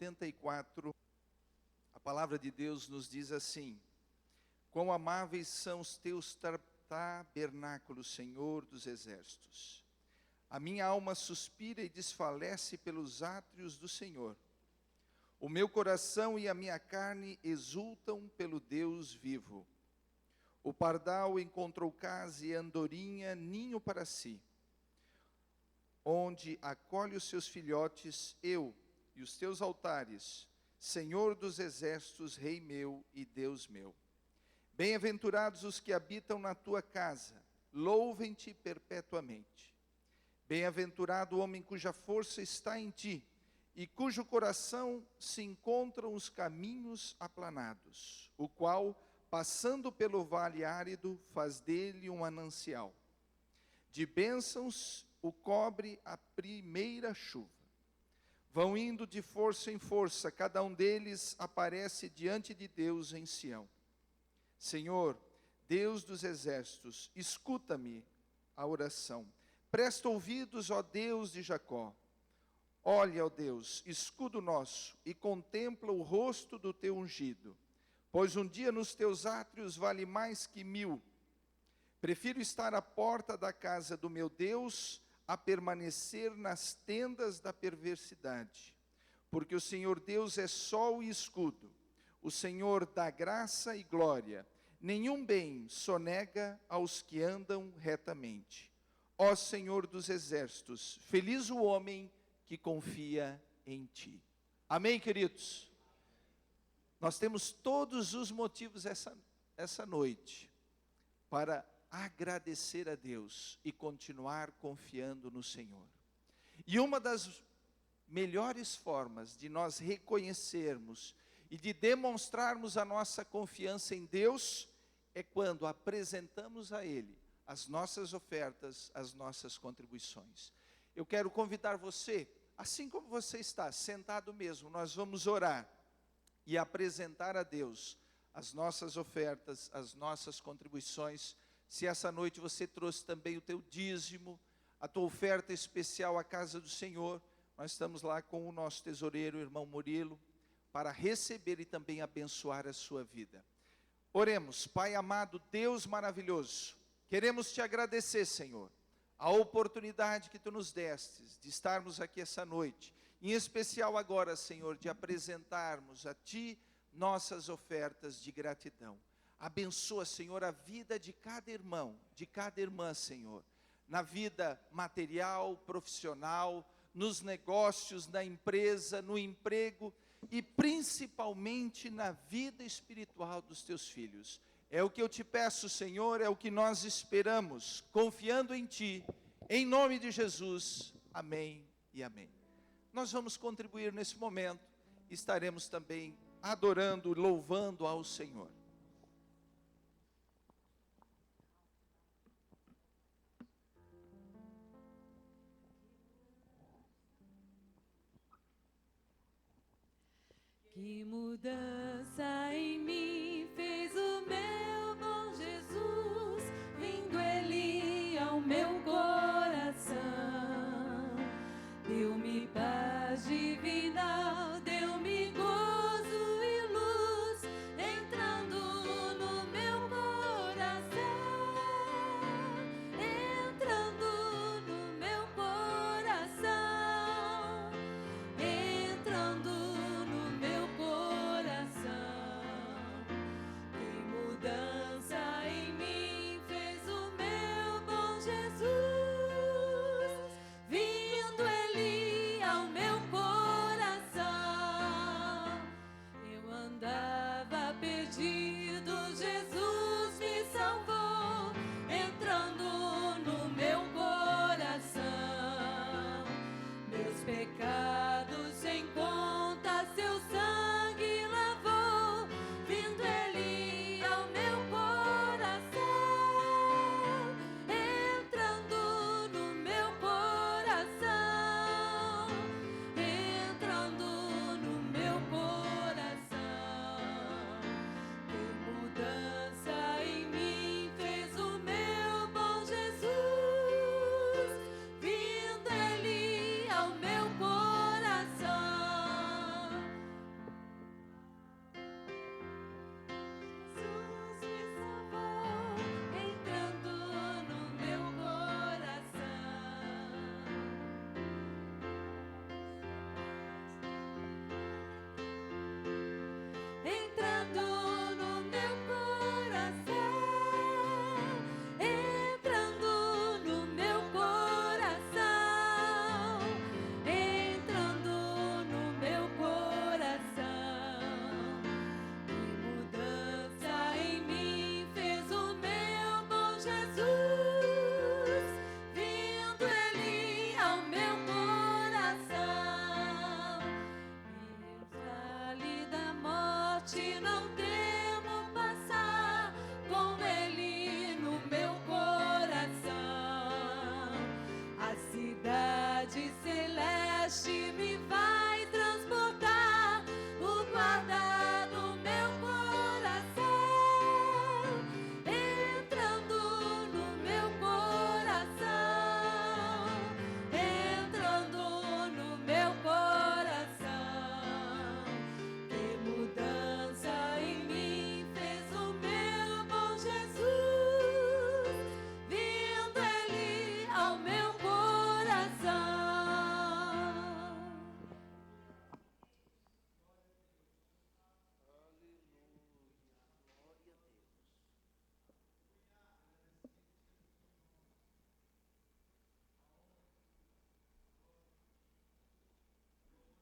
84, a palavra de Deus nos diz assim: quão amáveis são os teus tabernáculos, Senhor dos exércitos. A minha alma suspira e desfalece pelos átrios do Senhor. O meu coração e a minha carne exultam pelo Deus vivo. O pardal encontrou casa e a andorinha ninho para si, onde acolhe os seus filhotes, eu e os teus altares, Senhor dos exércitos, Rei meu e Deus meu. Bem-aventurados os que habitam na tua casa, louvem-te perpetuamente. Bem-aventurado o homem cuja força está em ti, e cujo coração se encontram os caminhos aplanados, o qual, passando pelo vale árido, faz dele um manancial. De bênçãos o cobre a primeira chuva. Vão indo de força em força, cada um deles aparece diante de Deus em Sião. Senhor, Deus dos exércitos, escuta-me a oração. Presta ouvidos, ó Deus de Jacó. Olha, ó Deus, escudo nosso, e contempla o rosto do teu ungido. Pois um dia nos teus átrios vale mais que 1000. Prefiro estar à porta da casa do meu Deus a permanecer nas tendas da perversidade. Porque o Senhor Deus é sol e escudo. O Senhor dá graça e glória. Nenhum bem sonega aos que andam retamente. Ó Senhor dos exércitos, feliz o homem que confia em ti. Amém, queridos? Nós temos todos os motivos essa noite para agradecer a Deus e continuar confiando no Senhor. E uma das melhores formas de nós reconhecermos e de demonstrarmos a nossa confiança em Deus é quando apresentamos a Ele as nossas ofertas, as nossas contribuições. Eu quero convidar você, assim como você está, sentado mesmo, nós vamos orar e apresentar a Deus as nossas ofertas, as nossas contribuições. Se essa noite você trouxe também o teu dízimo, a tua oferta especial à casa do Senhor, nós estamos lá com o nosso tesoureiro, o irmão Murilo, para receber e também abençoar a sua vida. Oremos. Pai amado, Deus maravilhoso, queremos te agradecer, Senhor, a oportunidade que tu nos destes de estarmos aqui essa noite, em especial agora, Senhor, de apresentarmos a ti nossas ofertas de gratidão. Abençoa, Senhor, a vida de cada irmão, de cada irmã, Senhor, na vida material, profissional, nos negócios, na empresa, no emprego e principalmente na vida espiritual dos teus filhos. É o que eu te peço, Senhor, é o que nós esperamos, confiando em ti, em nome de Jesus. Amém e amém. Nós vamos contribuir nesse momento, estaremos também adorando, louvando ao Senhor. Que mudança em mim fez o meu bom Jesus, vindo Ele ao meu coração. Deu-me paz divina, deu-me gozo e luz, entrando no meu coração, entrando no meu coração, entrando no meu coração.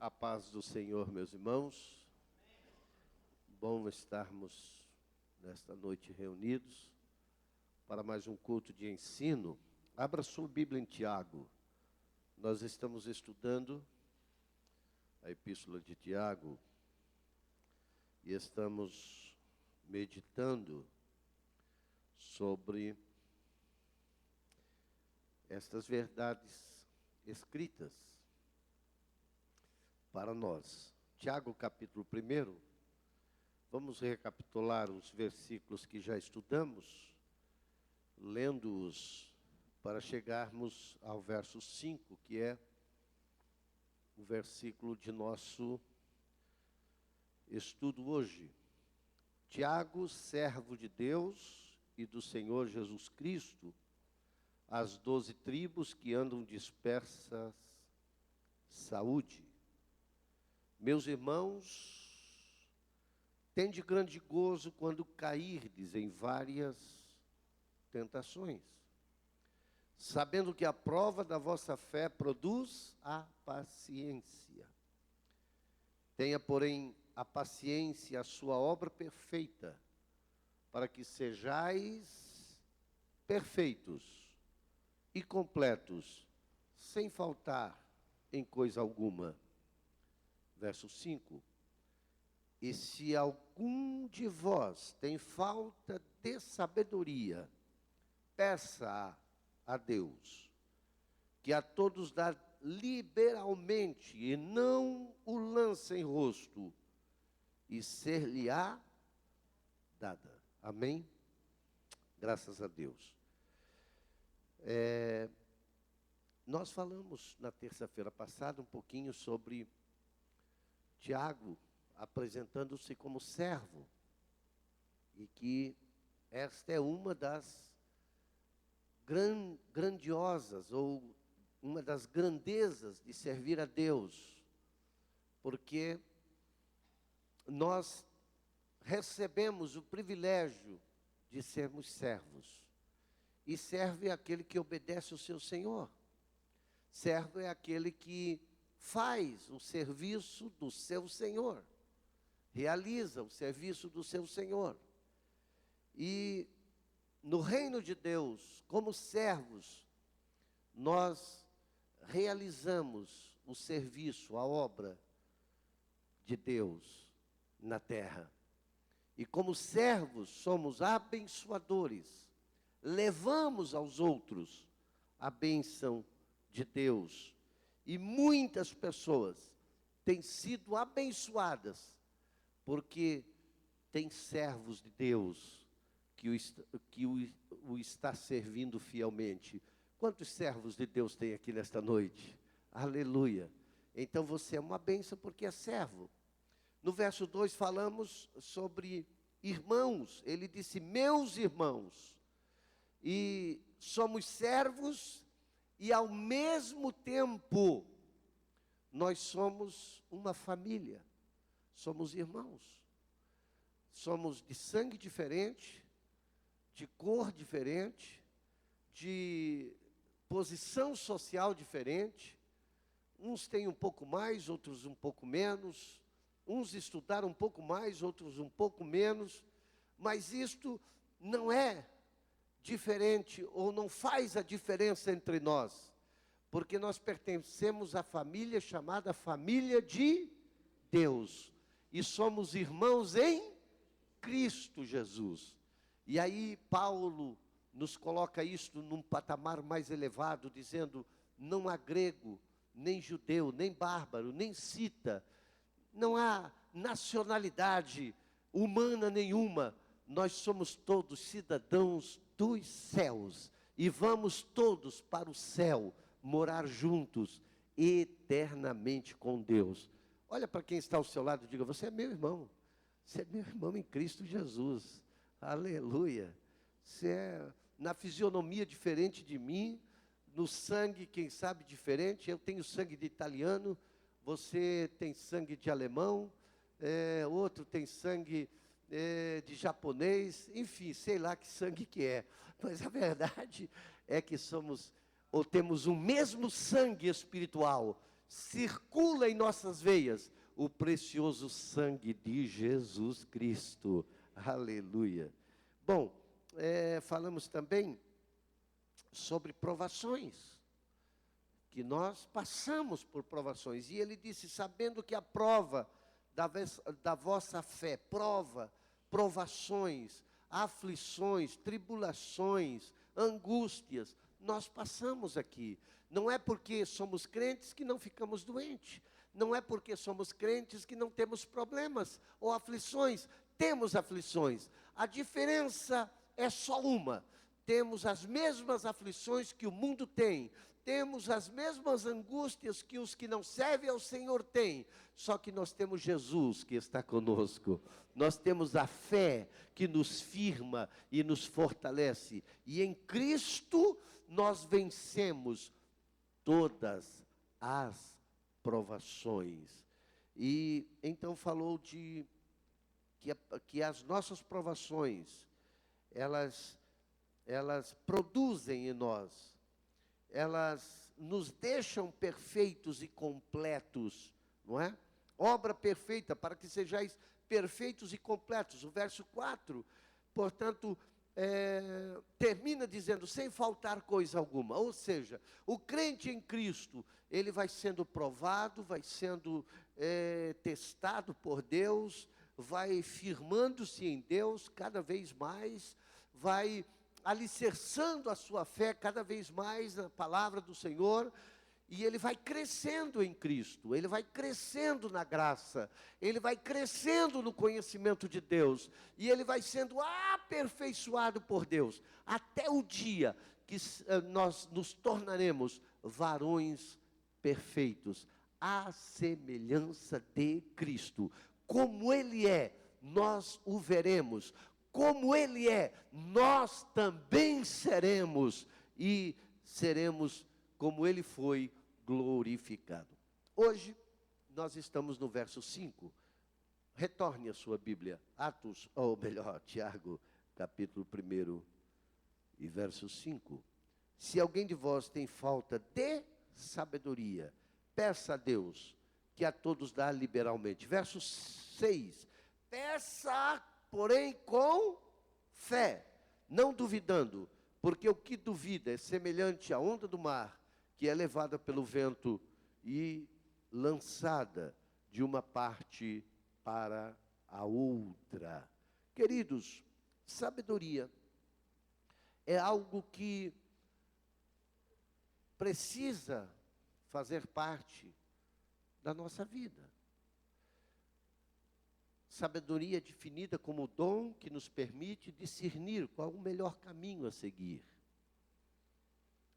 A paz do Senhor, meus irmãos. Bom estarmos nesta noite reunidos para mais um culto de ensino. Abra sua Bíblia em Tiago. Nós estamos estudando a Epístola de Tiago e estamos meditando sobre estas verdades escritas para nós. Tiago, capítulo 1, vamos recapitular os versículos que já estudamos, lendo-os para chegarmos ao verso 5, que é o versículo de nosso estudo hoje. Tiago, servo de Deus e do Senhor Jesus Cristo, as 12 tribos que andam dispersas, saúde. Meus irmãos, tende grande gozo quando cairdes em várias tentações, sabendo que a prova da vossa fé produz a paciência. Tenha, porém, a paciência a sua obra perfeita, para que sejais perfeitos e completos, sem faltar em coisa alguma. Verso 5. E se algum de vós tem falta de sabedoria, peça a Deus, que a todos dá liberalmente, e não o lance em rosto, e ser-lhe-á dada. Amém? Graças a Deus. Nós falamos na terça-feira passada um pouquinho sobre Tiago apresentando-se como servo, e que esta é uma das grandiosas, ou uma das grandezas de servir a Deus, porque nós recebemos o privilégio de sermos servos. E servo é aquele que obedece o seu Senhor. Servo é aquele que faz o serviço do seu Senhor. Realiza o serviço do seu Senhor. E no reino de Deus, como servos, nós realizamos o serviço, a obra de Deus na terra. E como servos, somos abençoadores. Levamos aos outros a bênção de Deus. E muitas pessoas têm sido abençoadas porque tem servos de Deus que o está servindo fielmente. Quantos servos de Deus tem aqui nesta noite? Aleluia. Então você é uma bênção porque é servo. No verso 2 falamos sobre irmãos. Ele disse, meus irmãos. E somos servos e ao mesmo tempo nós somos uma família. Somos irmãos. Somos de sangue diferente, de cor diferente, de posição social diferente. Uns têm um pouco mais, outros um pouco menos. Uns estudaram um pouco mais, outros um pouco menos. Mas isto não é diferente, ou não faz a diferença entre nós. Porque nós pertencemos à família chamada família de Deus. E somos irmãos em Cristo Jesus. E aí Paulo nos coloca isto num patamar mais elevado, dizendo, não há grego, nem judeu, nem bárbaro, nem cita, não há nacionalidade humana nenhuma, nós somos todos cidadãos dos céus, e vamos todos para o céu, morar juntos, eternamente com Deus. Olha para quem está ao seu lado e diga, você é meu irmão em Cristo Jesus, aleluia. Você é na fisionomia diferente de mim, no sangue, quem sabe, diferente. Eu tenho sangue de italiano, você tem sangue de alemão, outro tem sangue de japonês, enfim, sei lá que sangue que é. Mas a verdade é que somos, ou temos o mesmo sangue espiritual, circula em nossas veias o precioso sangue de Jesus Cristo. Aleluia. Bom, falamos também sobre provações, que nós passamos por provações. E ele disse, sabendo que a prova da vossa fé, provações, aflições, tribulações, angústias, nós passamos aqui. Não é porque somos crentes que não ficamos doentes. Não é porque somos crentes que não temos problemas ou aflições. Temos aflições. A diferença é só uma. Temos as mesmas aflições que o mundo tem. Temos as mesmas angústias que os que não servem ao Senhor têm. Só que nós temos Jesus que está conosco. Nós temos a fé que nos firma e nos fortalece. E em Cristo nós vencemos todas as provações. E então falou de que as nossas provações, elas produzem em nós, elas nos deixam perfeitos e completos, não é? Obra perfeita, para que sejais perfeitos e completos. O verso 4, portanto, termina dizendo, sem faltar coisa alguma. Ou seja, o crente em Cristo, ele vai sendo provado, vai sendo testado por Deus, vai firmando-se em Deus cada vez mais, vai alicerçando a sua fé cada vez mais na palavra do Senhor, e ele vai crescendo em Cristo, ele vai crescendo na graça, ele vai crescendo no conhecimento de Deus, e ele vai sendo aperfeiçoado por Deus, até o dia que nós nos tornaremos varões perfeitos, à semelhança de Cristo. Como Ele é, nós o veremos. Como Ele é, nós também seremos. E seremos como Ele foi glorificado. Hoje, nós estamos no verso 5. Retorne a sua Bíblia. Atos, ou melhor, Tiago, capítulo 1 e verso 5. Se alguém de vós tem falta de sabedoria, peça a Deus, que a todos dá liberalmente. Verso 6. Peça, porém, com fé, não duvidando, porque o que duvida é semelhante à onda do mar, que é levada pelo vento e lançada de uma parte para a outra. Queridos, sabedoria é algo que precisa fazer parte da nossa vida. Sabedoria é definida como o dom que nos permite discernir qual o melhor caminho a seguir,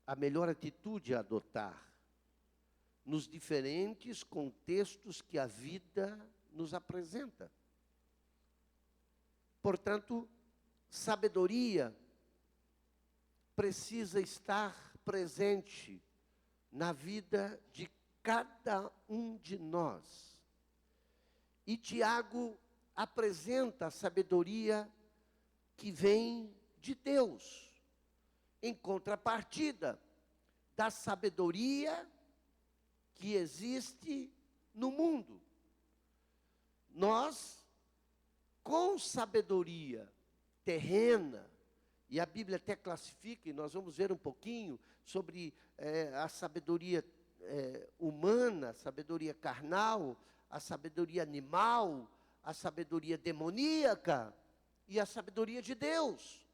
a melhor atitude a adotar, nos diferentes contextos que a vida nos apresenta. Portanto, sabedoria precisa estar presente na vida de cada um de nós. E Tiago apresenta a sabedoria que vem de Deus, em contrapartida da sabedoria que existe no mundo. Nós, com sabedoria terrena, e a Bíblia até classifica, e nós vamos ver um pouquinho sobre a sabedoria humana, a sabedoria carnal, a sabedoria animal, a sabedoria demoníaca e a sabedoria de Deus.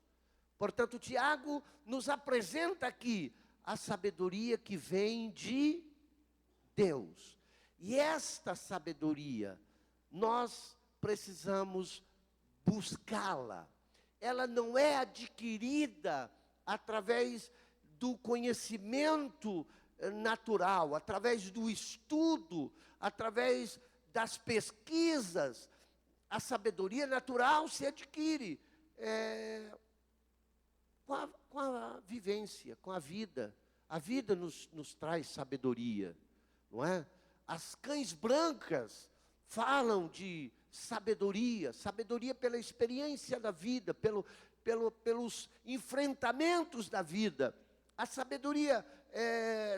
Portanto, Tiago nos apresenta aqui a sabedoria que vem de Deus. E esta sabedoria, nós precisamos buscá-la. Ela não é adquirida através do conhecimento natural, através do estudo, através das pesquisas. A sabedoria natural se adquire com a vivência, com a vida. A vida nos traz sabedoria, não é? As cães brancas falam de sabedoria, sabedoria pela experiência da vida, pelos enfrentamentos da vida. A sabedoria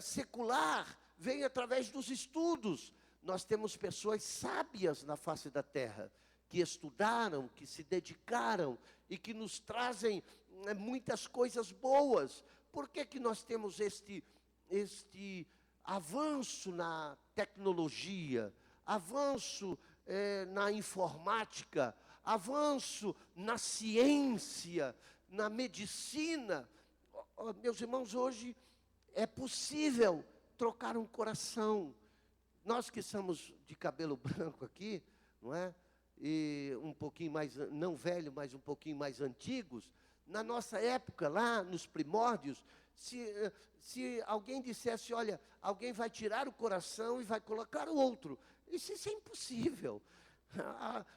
secular vem através dos estudos. Nós temos pessoas sábias na face da terra, que estudaram, que se dedicaram e que nos trazem muitas coisas boas. Por que que nós temos este avanço na tecnologia, avanço na informática, avanço na ciência, na medicina? Meus irmãos, hoje é possível trocar um coração. Nós que somos de cabelo branco aqui, não é? E um pouquinho mais, não velho, mas um pouquinho mais antigos, na nossa época, lá nos primórdios, se alguém dissesse, olha, alguém vai tirar o coração e vai colocar o outro, isso é impossível.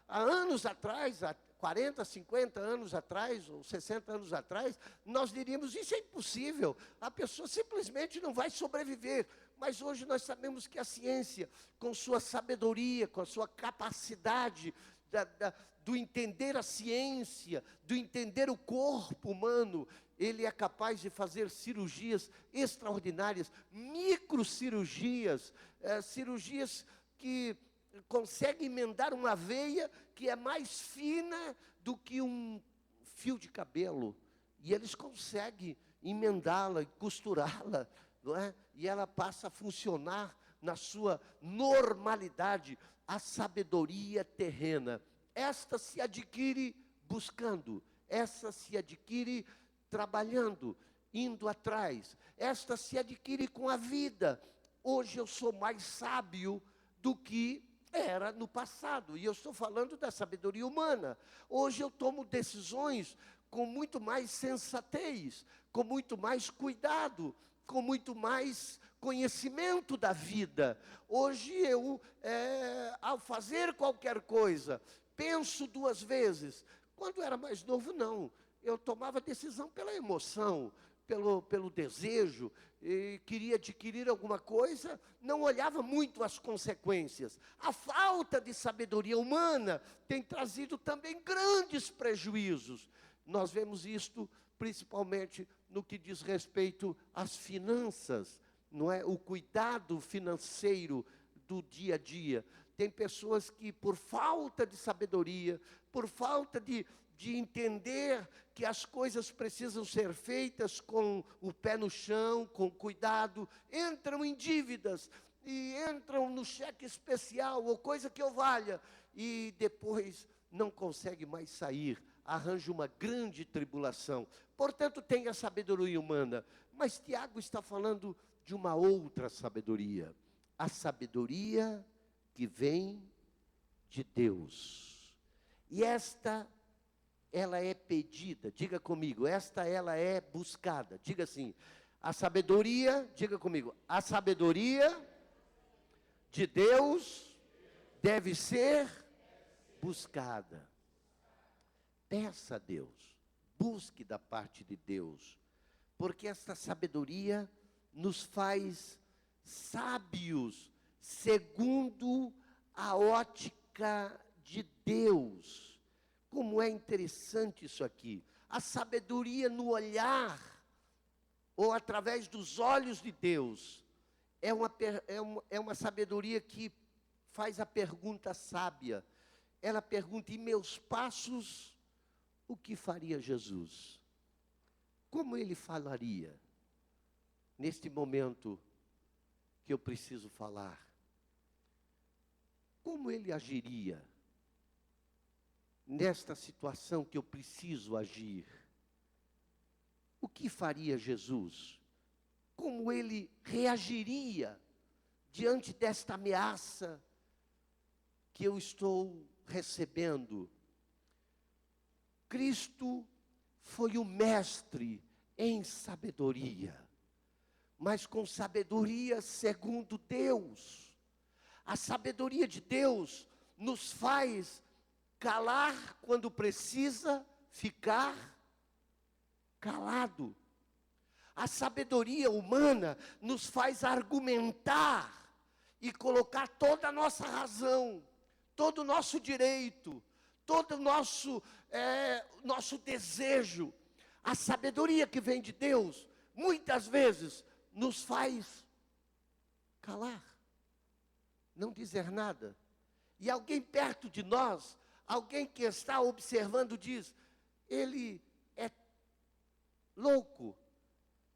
Há anos atrás, há 40, 50 anos atrás, ou 60 anos atrás, nós diríamos, isso é impossível, a pessoa simplesmente não vai sobreviver. Mas hoje nós sabemos que a ciência, com sua sabedoria, com a sua capacidade do entender a ciência, do entender o corpo humano, ele é capaz de fazer cirurgias extraordinárias, microcirurgias, cirurgias que conseguem emendar uma veia que é mais fina do que um fio de cabelo. E eles conseguem emendá-la e costurá-la, não é? E ela passa a funcionar na sua normalidade. A sabedoria terrena, esta se adquire buscando, essa se adquire trabalhando, indo atrás, esta se adquire com a vida. Hoje eu sou mais sábio do que era no passado, e eu estou falando da sabedoria humana. Hoje eu tomo decisões com muito mais sensatez, com muito mais cuidado, com muito mais conhecimento da vida. Hoje eu, ao fazer qualquer coisa, penso duas vezes. Quando era mais novo, não. Eu tomava decisão pela emoção, pelo desejo, e queria adquirir alguma coisa, não olhava muito as consequências. A falta de sabedoria humana tem trazido também grandes prejuízos. Nós vemos isto principalmente no que diz respeito às finanças, não é? O cuidado financeiro do dia a dia. Tem pessoas que, por falta de sabedoria, por falta de entender que as coisas precisam ser feitas com o pé no chão, com cuidado, entram em dívidas e entram no cheque especial ou coisa que eu valha, e depois não consegue mais sair, arranja uma grande tribulação. Portanto, tem a sabedoria humana, mas Tiago está falando de uma outra sabedoria, a sabedoria que vem de Deus. E esta, ela é pedida, diga comigo, ela é buscada. Diga assim, a sabedoria, diga comigo, a sabedoria de Deus deve ser buscada. Peça a Deus, busque da parte de Deus, porque esta sabedoria nos faz sábios, segundo a ótica de Deus. Como é interessante isso aqui. A sabedoria no olhar, ou através dos olhos de Deus, é uma sabedoria que faz a pergunta sábia. Ela pergunta, em meus passos, o que faria Jesus? Como ele falaria neste momento que eu preciso falar? Como ele agiria nesta situação que eu preciso agir? O que faria Jesus? Como ele reagiria diante desta ameaça que eu estou recebendo? Cristo foi o mestre em sabedoria, mas com sabedoria segundo Deus. A sabedoria de Deus nos faz calar quando precisa ficar calado. A sabedoria humana nos faz argumentar e colocar toda a nossa razão, todo o nosso direito, todo o nosso desejo. A sabedoria que vem de Deus, muitas vezes, nos faz calar, não dizer nada. E alguém perto de nós, alguém que está observando diz, ele é louco,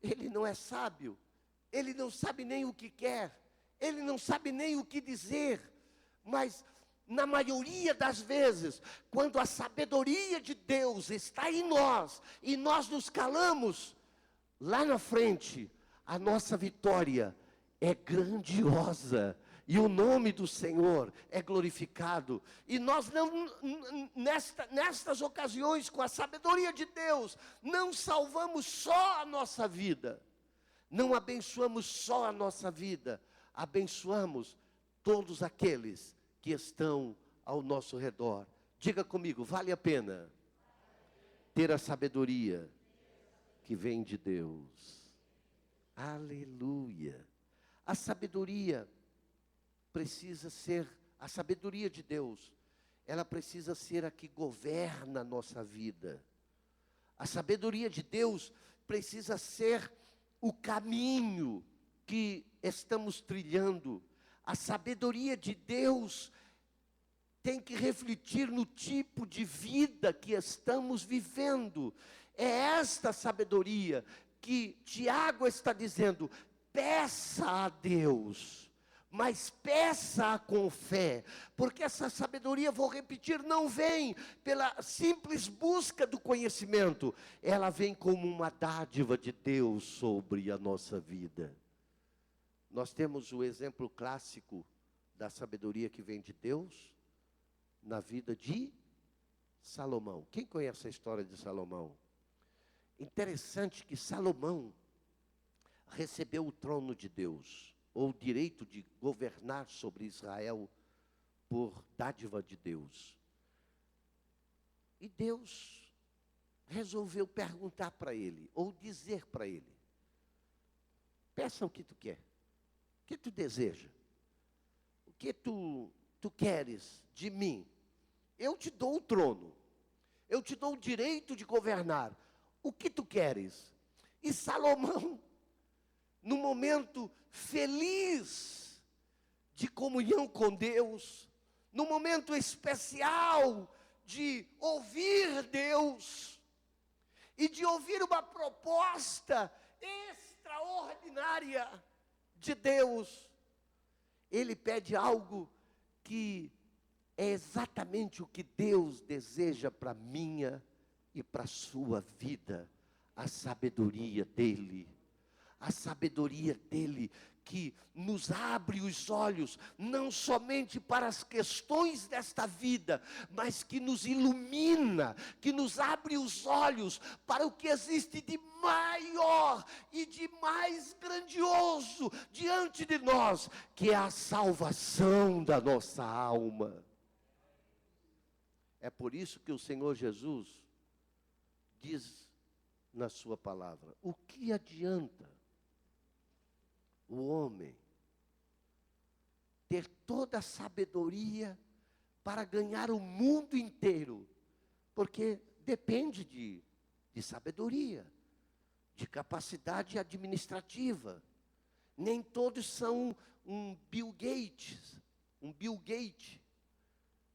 ele não é sábio, ele não sabe nem o que quer, ele não sabe nem o que dizer. Mas na maioria das vezes, quando a sabedoria de Deus está em nós, e nós nos calamos, lá na frente, a nossa vitória é grandiosa, e o nome do Senhor é glorificado. E nós não, nestas ocasiões, com a sabedoria de Deus, não salvamos só a nossa vida, não abençoamos só a nossa vida, abençoamos todos aqueles que estão ao nosso redor. Diga comigo, vale a pena ter a sabedoria que vem de Deus. Aleluia. A sabedoria precisa ser, a sabedoria de Deus, ela precisa ser a que governa a nossa vida. A sabedoria de Deus precisa ser o caminho que estamos trilhando. A sabedoria de Deus tem que refletir no tipo de vida que estamos vivendo. É esta sabedoria que Tiago está dizendo, peça a Deus, mas peça com fé, porque essa sabedoria, vou repetir, não vem pela simples busca do conhecimento, ela vem como uma dádiva de Deus sobre a nossa vida. Nós temos o exemplo clássico da sabedoria que vem de Deus na vida de Salomão. Quem conhece a história de Salomão? Interessante que Salomão recebeu o trono de Deus, ou o direito de governar sobre Israel por dádiva de Deus. E Deus resolveu perguntar para ele, ou dizer para ele, peça o que tu quer, o que tu deseja, o que tu queres de mim. Eu te dou o trono, eu te dou o direito de governar, o que tu queres? E Salomão, no momento feliz de comunhão com Deus, no momento especial de ouvir Deus, e de ouvir uma proposta extraordinária de Deus, ele pede algo que é exatamente o que Deus deseja para a minha e para a sua vida, a sabedoria dEle. A sabedoria dEle que nos abre os olhos, não somente para as questões desta vida, mas que nos ilumina, que nos abre os olhos para o que existe de maior e de mais grandioso diante de nós, que é a salvação da nossa alma. É por isso que o Senhor Jesus diz na sua palavra, o que adianta o homem ter toda a sabedoria para ganhar o mundo inteiro? Porque depende de sabedoria, de capacidade administrativa. Nem todos são um Bill Gates,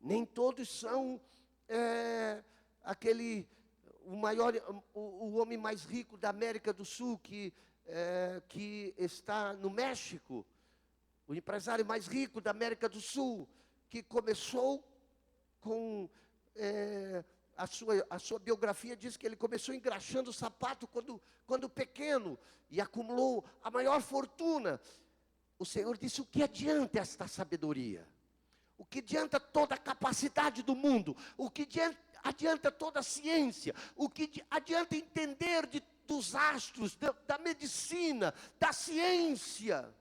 nem todos são o homem mais rico da América do Sul, que está no México, o empresário mais rico da América do Sul, que começou com, a sua biografia diz que ele começou engraxando sapato quando pequeno, e acumulou a maior fortuna. O Senhor disse, o que adianta esta sabedoria? O que adianta toda a capacidade do mundo? O que adianta toda a ciência? O que adianta entender dos astros, da medicina, da ciência?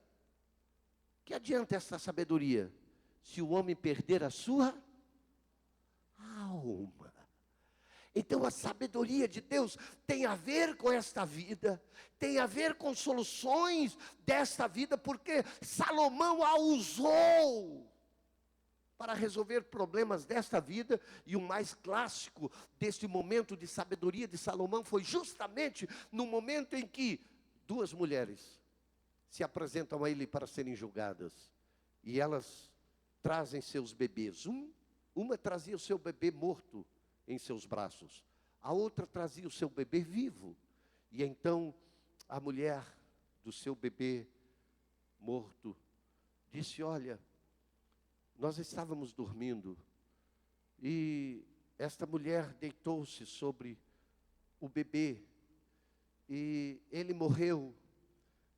O que adianta essa sabedoria se o homem perder a sua alma? Então a sabedoria de Deus tem a ver com esta vida, tem a ver com soluções desta vida, porque Salomão a usou para resolver problemas desta vida. E o mais clássico deste momento de sabedoria de Salomão foi justamente no momento em que duas mulheres se apresentam a ele para serem julgadas. E elas trazem seus bebês. Uma trazia o seu bebê morto em seus braços. A outra trazia o seu bebê vivo. E então a mulher do seu bebê morto disse: olha, nós estávamos dormindo e esta mulher deitou-se sobre o bebê e ele morreu.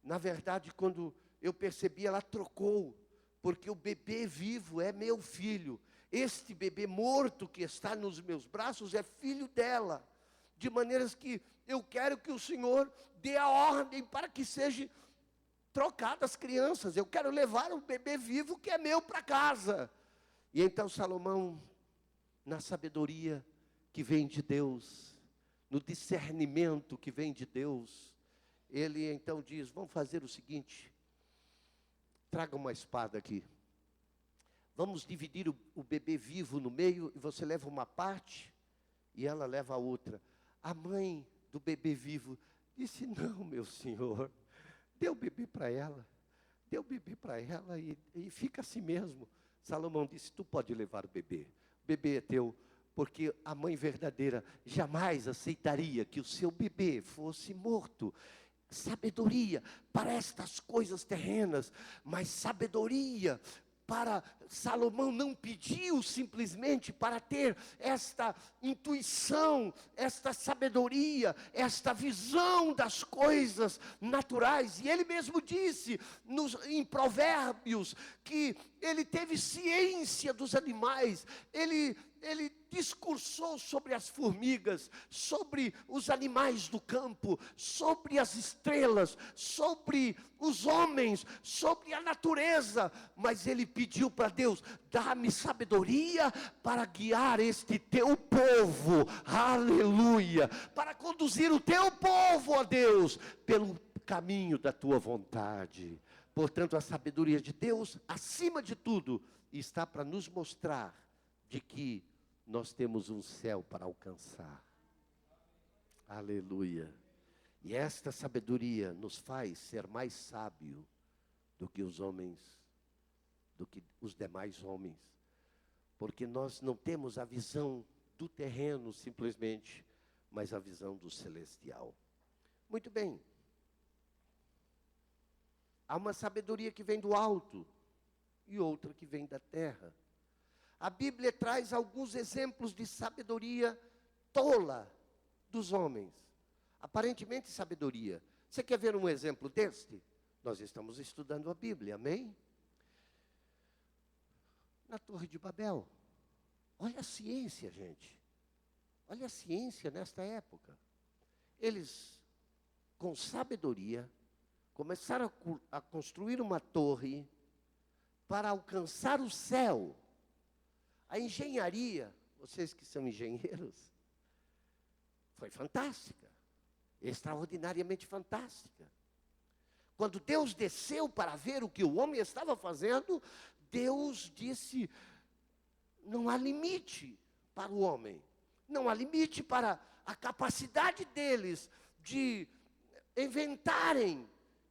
Na verdade, quando eu percebi, ela trocou, porque o bebê vivo é meu filho. Este bebê morto que está nos meus braços é filho dela. De maneiras que eu quero que o Senhor dê a ordem para que seja trocada as crianças. Eu quero levar o bebê vivo que é meu para casa. E então Salomão, na sabedoria que vem de Deus, no discernimento que vem de Deus, ele então diz: vamos fazer o seguinte, traga uma espada aqui. Vamos dividir o bebê vivo no meio, e você leva uma parte, e ela leva a outra. A mãe do bebê vivo disse: não, meu senhor, dê o bebê para ela. Dê o bebê para ela e fica assim mesmo. Salomão disse: tu pode levar o bebê é teu, porque a mãe verdadeira jamais aceitaria que o seu bebê fosse morto. Sabedoria para estas coisas terrenas, mas sabedoria para Salomão não pediu simplesmente para ter esta intuição, esta sabedoria, esta visão das coisas naturais. E ele mesmo disse em Provérbios que ele teve ciência dos animais. Ele discursou sobre as formigas, sobre os animais do campo, sobre as estrelas, sobre os homens, sobre a natureza. Mas ele pediu para Deus: dá-me sabedoria para guiar este teu povo, aleluia, para conduzir o teu povo, ó Deus, pelo caminho da tua vontade. Portanto, a sabedoria de Deus, acima de tudo, está para nos mostrar de que nós temos um céu para alcançar. Aleluia. E esta sabedoria nos faz ser mais sábio do que os homens, do que os demais homens. Porque nós não temos a visão do terreno simplesmente, mas a visão do celestial. Muito bem. Há uma sabedoria que vem do alto e outra que vem da terra. A Bíblia traz alguns exemplos de sabedoria tola dos homens. Aparentemente sabedoria. Você quer ver um exemplo deste? Nós estamos estudando a Bíblia, amém? Na Torre de Babel. Olha a ciência, gente. Olha a ciência nesta época. Eles, com sabedoria, começaram a construir uma torre para alcançar o céu. A engenharia, vocês que são engenheiros, foi fantástica, extraordinariamente fantástica. Quando Deus desceu para ver o que o homem estava fazendo, Deus disse: não há limite para o homem, não há limite para a capacidade deles de inventarem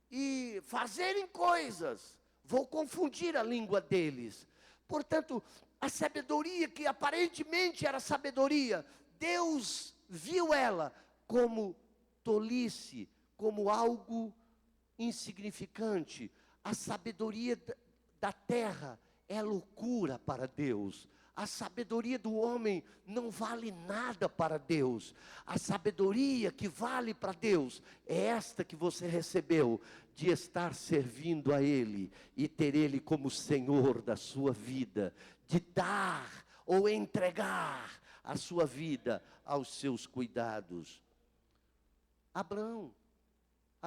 e fazerem coisas. Vou confundir a língua deles. Portanto, a sabedoria que aparentemente era sabedoria, Deus viu ela como tolice, como algo insignificante. A sabedoria da terra é loucura para Deus. A sabedoria do homem não vale nada para Deus. A sabedoria que vale para Deus é esta que você recebeu, de estar servindo a Ele e ter Ele como Senhor da sua vida, de dar ou entregar a sua vida aos seus cuidados. Abraão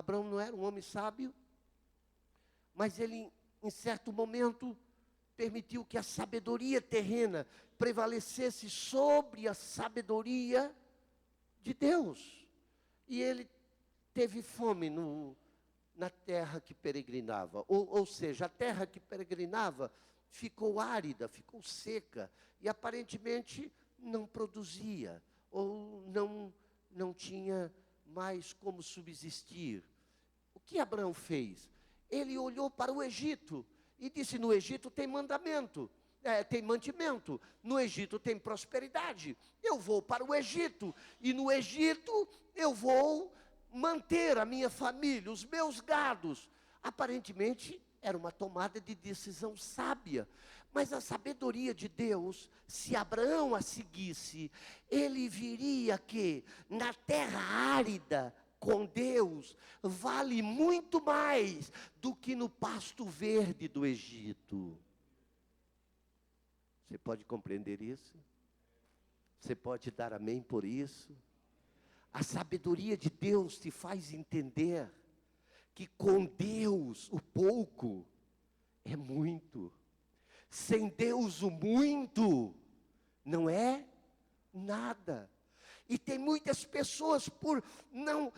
não era um homem sábio, mas ele, em certo momento, permitiu que a sabedoria terrena prevalecesse sobre a sabedoria de Deus. E ele teve fome na terra que peregrinava. Ou seja, a terra que peregrinava ficou árida, ficou seca. E aparentemente não produzia, ou não tinha mais como subsistir. O que Abraão fez? ele olhou para o Egito e disse: no Egito tem mandamento, tem mantimento, no Egito tem prosperidade. Eu vou para o Egito, e no Egito eu vou manter a minha família, os meus gados. Aparentemente era uma tomada de decisão sábia, mas a sabedoria de Deus, se Abraão a seguisse, ele viria que na terra árida, com Deus, vale muito mais do que no pasto verde do Egito. Você pode compreender isso? Você pode dar amém por isso? A sabedoria de Deus te faz entender que com Deus o pouco é muito. Sem Deus o muito não é nada. E tem muitas pessoas, por não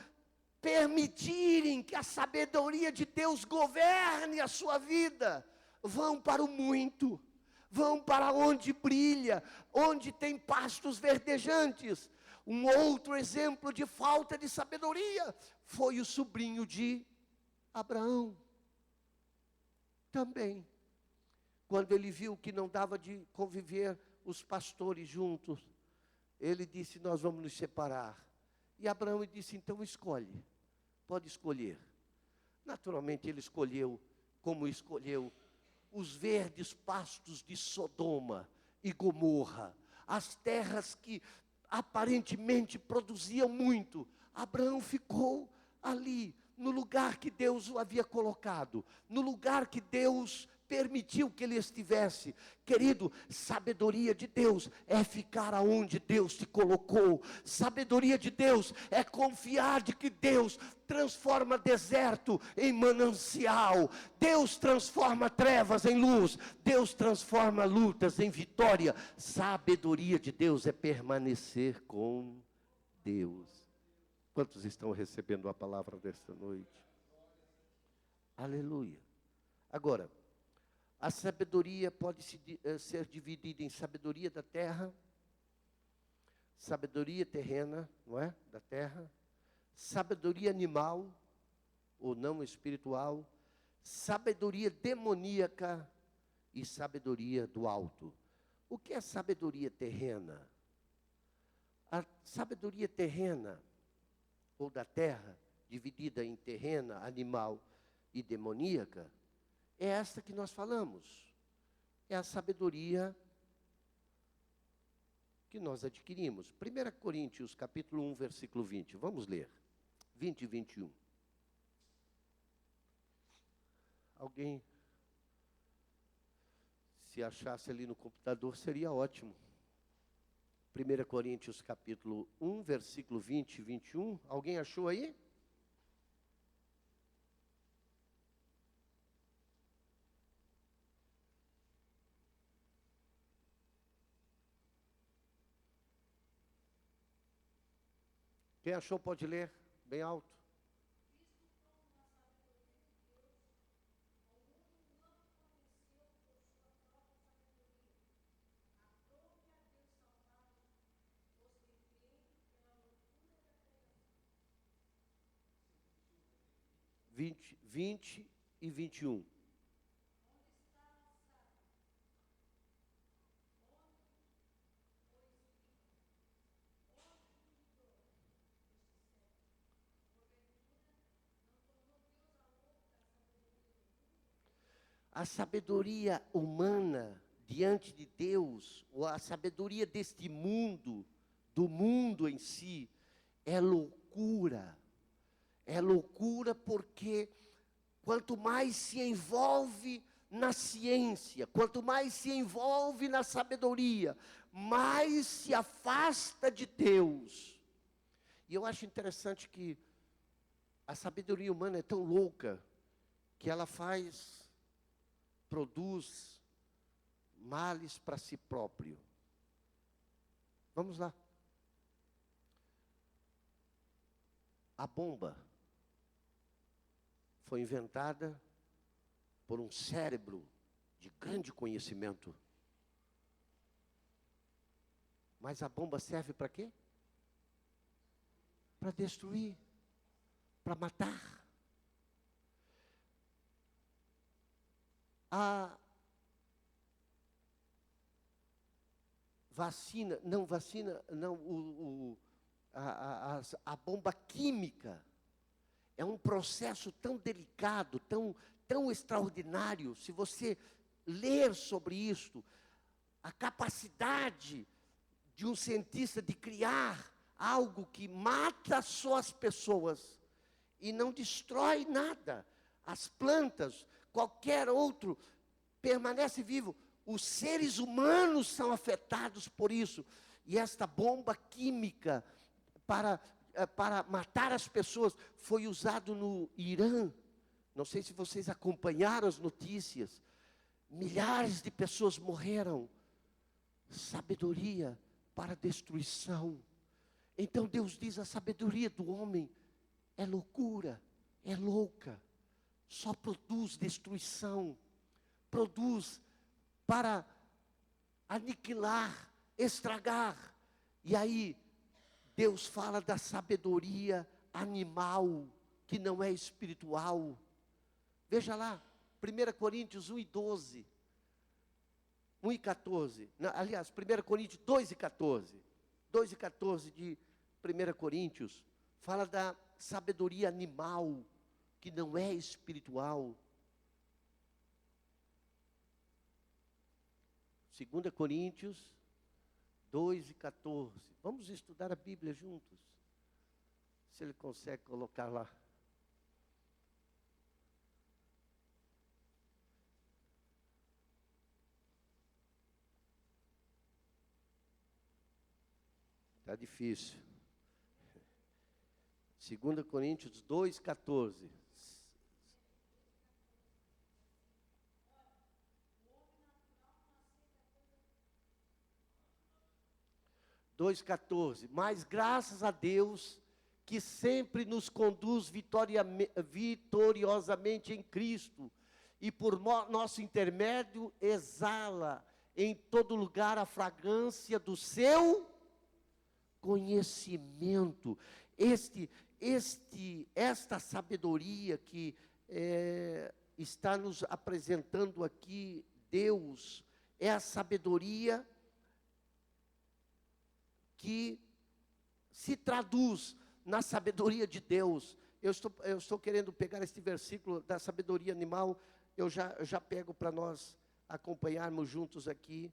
permitirem que a sabedoria de Deus governe a sua vida, vão para o muito, vão para onde brilha, onde tem pastos verdejantes. Um outro exemplo de falta de sabedoria foi o sobrinho de Abraão. Também, quando ele viu que não dava de conviver os pastores juntos, ele disse: nós vamos nos separar. E Abraão disse: então escolhe, pode escolher. Naturalmente ele escolheu, como escolheu, os verdes pastos de Sodoma e Gomorra, as terras que aparentemente produziam muito. Abraão ficou ali, no lugar que Deus o havia colocado, no lugar que Deus permitiu que ele estivesse. Querido, sabedoria de Deus é ficar aonde Deus te colocou. Sabedoria de Deus é confiar de que Deus transforma deserto em manancial. Deus transforma trevas em luz. Deus transforma lutas em vitória. Sabedoria de Deus é permanecer com Deus. Quantos estão recebendo a palavra desta noite? Aleluia. Agora, a sabedoria pode ser dividida em sabedoria da terra, sabedoria terrena, não é? Da terra, sabedoria animal, ou não espiritual, sabedoria demoníaca e sabedoria do alto. O que é sabedoria terrena? A sabedoria terrena, ou da terra, dividida em terrena, animal e demoníaca, é esta que nós falamos. É a sabedoria que nós adquirimos. 1 Coríntios, capítulo 1, versículo 20. Vamos ler. 20 e 21. Alguém, se achasse ali no computador, seria ótimo. 1 Coríntios, capítulo 1, versículo 20 e 21. Alguém achou aí? Quem achou pode ler, bem alto. Vinte e 21. A sabedoria humana diante de Deus, ou a sabedoria deste mundo, do mundo em si, é loucura. É loucura porque quanto mais se envolve na ciência, quanto mais se envolve na sabedoria, mais se afasta de Deus. E eu acho interessante que a sabedoria humana é tão louca que ela produz males para si próprio. Vamos lá. A bomba foi inventada por um cérebro de grande conhecimento. Mas a bomba serve para quê? Para destruir, para matar. a vacina, a bomba química é um processo tão delicado, tão extraordinário. Se você ler sobre isso, a capacidade de um cientista de criar algo que mata só as pessoas e não destrói nada, as plantas, qualquer outro, permanece vivo. Os seres humanos são afetados por isso. E esta bomba química para matar as pessoas foi usado no Irã. Não sei se vocês acompanharam as notícias. Milhares de pessoas morreram. Sabedoria para destruição. Então Deus diz: a sabedoria do homem é loucura, é louca. Só produz destruição. Produz para aniquilar, estragar. E aí, Deus fala da sabedoria animal, que não é espiritual. Veja lá, 1 Coríntios 1 e 12. 1 e 14. Aliás, 1 Coríntios 2 e 14. 2 e 14 de 1 Coríntios. Fala da sabedoria animal, que não é espiritual. 2 Coríntios 2 e 14. Vamos estudar a Bíblia juntos. Se ele consegue colocar lá. Está difícil. 2 Coríntios 2, 14. 2,14. Mas graças a Deus, que sempre nos conduz vitoriosamente em Cristo, e por nosso intermédio exala em todo lugar a fragrância do seu conhecimento. Esta sabedoria que está nos apresentando aqui, Deus, é a sabedoria que se traduz na sabedoria de Deus. Eu estou querendo pegar este versículo da sabedoria animal, eu já pego para nós acompanharmos juntos aqui,